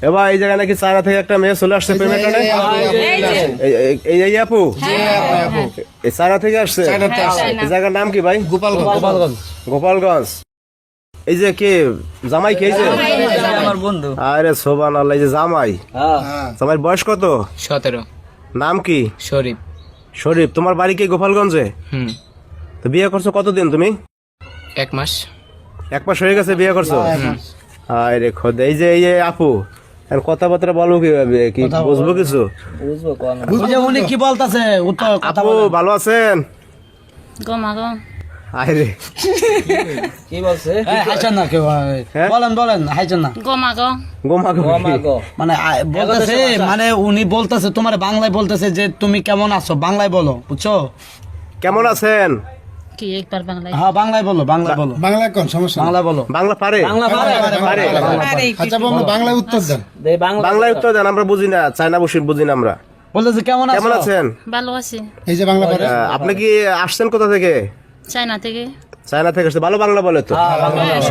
এবার এই জায়গায় নাকি চায়না থেকে একটা মেয়ে চলে আসছে প্রেমের টানে। এই আপু এই চায়না থেকে আসছে। এই জায়গার নাম কি ভাই? গোপালগঞ্জ। এই যে কে জামাই কে? আমার বন্ধু। আরে সুবহানাল্লাহ, এই যে জামাই। জামাইয়ের বয়স কত? 17। নাম কি? শরীফ। শরীফ। তোমার বাড়ি কি গোপালগঞ্জে? তো বিয়ে করছো কতদিন তুমি? 1 মাস। 1 মাস হয়ে গেছে বিয়ে করছো? আরে খোদা, এই যে আপু কথাবার্তা বলবো কিভাবে, কি বুঝবো কিছু? উনি কি বলতেছে? আপু ভালো আছেন? আরে কি বলছে? হাইছেন না কেউ? বলেন হাইছেন না? গোমা মানে বলতেছে, মানে উনি বলতেছে তোমার বাংলায় বলতেছে যে তুমি কেমন আছো, বাংলায় বলো, বুঝছো? কেমন আছেন? হ্যাঁ বাংলায় বলো, বাংলায় বলো। বাংলায় কোন সমস্যা? বাংলা বলো। বাংলা পারে? পারে। আচ্ছা বাংলায় উত্তর দেন। বাংলায় উত্তর দেন, আমরা বুঝি না, চায়না বসে বুঝি না আমরা। বলতেছে কেমন কেমন আছেন? ভালো আছি। এই যে বাংলা পারে। আপনি কি আসছেন কোথা থেকে? চায়না থেকে। চায়না থেকে আসছে। ভালো বাংলা বলে তো?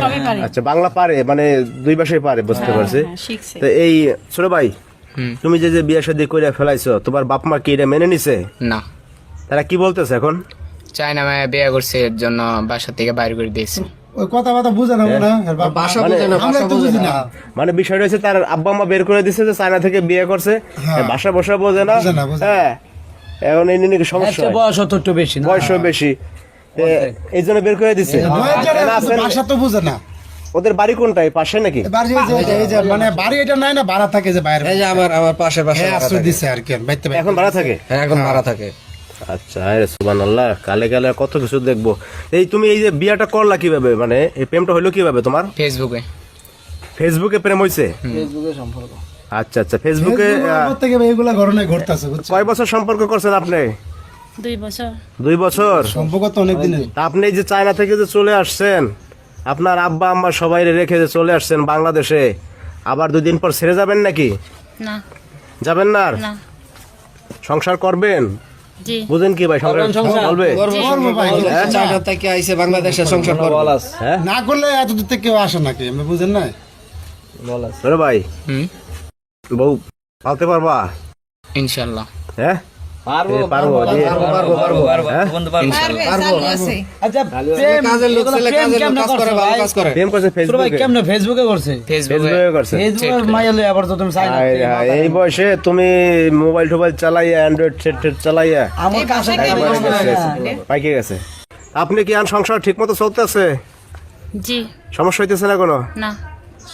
সবই পারি। আচ্ছা, বাংলা পারে, মানে দুই ভাষায় পারে, বুঝতে পারছি। শিখছে। তো এই ছোট ভাই, তুমি যে বিয়ে শাদী করে ফেলাইছো, তোমার বাপ মা কি এটা মেনে নিছে? না, তারা কি বলতেছে এখন? চায়না মেয়ে বিয়ে করছে, এর জন্য বাসা থেকে বাইরে করে দিয়েছে। ওই কথা বুঝে না না, ভাষা বুঝে না, আমরা তো বুঝি না। মানে বিষয়টা হচ্ছে তার আব্বা আম্মা বের করে দিছে যে চায়না থেকে বিয়ে করছে, ভাষা বসা বোঝে না। হ্যাঁ, এখন এই নিয়ে সমস্যা, বয়স তো একটু বেশি, বয়সও বেশি, এই জন্য বের করে দিছে। ভাষা তো বুঝে না। ওদের বাড়ি কোনটাই পাশে নাকি? বাড়ি এই যে মানে বাড়ি এটা নাই না, ভাড়া থাকে যে বাইরে। এই যে আমার পাশের হ্যাঁ আশ্রয় দিছে আর কি, বাইতে এখন ভাড়া থাকে? হ্যাঁ এখন ভাড়া থাকে। আচ্ছা, আরে সুবহানাল্লাহ, কালে কালে কত কিছু দেখবো। এই তুমি এই যে বিয়াটা করলা কিভাবে, মানে এই প্রেমটা হইলো কিভাবে তোমার? ফেসবুকে। ফেসবুকে প্রেম হইছে? ফেসবুকে সম্পর্ক। আচ্ছা আচ্ছা, ফেসবুকে থেকে এইগুলা ঘটনা ঘটতাছে, বুঝছো? কয় বছর সম্পর্ক করছেন আপনি? 2 বছর। 2 বছর সম্পর্ক তো অনেক দিনের। তা আপনি এই যে চায়না থেকে যে চলে আসছেন, আপনার আব্বা আম্মা সবাই রেখে যে চলে আসছেন বাংলাদেশে, আবার 2 দিন পর ছেড়ে যাবেন নাকি? না। যাবেন না? আর না। সংসার করবেন? জি। বুঝেন কি ভাই, সংসার বলবে? চায়না থেকে আইছে বাংলাদেশে সংসার করবো। হ্যাঁ, না করলে এত দূর থেকে কেউ আসে নাকি, আমি বুঝেন না। রে ভাই, বউ পালতে পারবা? ইনশাল্লাহ। হ্যাঁ পারবো। আচ্ছা, কাজের লোক ছেলে, কাজের লোক কাজ করে, ভালো কাজ করে। প্রেম করছে ফেসবুকে? কেমনে ফেসবুকে করছে? ফেসবুকে। ফেসবুকে করছে? ফেসবুকে মাইলে আবার তো তুমি চাই না। এই বয়সে তুমি মোবাইল টোবাইল চালাইয়া, অ্যান্ড্রয়েড সেট চালাইয়া আমার কাছে পাইকে গেছে। আপনি কি আর সংসার ঠিক মতো চলতেছে? জি। সমস্যা হইতেছে না কোনো? না।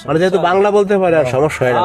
মানে যেহেতু বাংলা বলতে পারে, আর সমস্যা হয় না।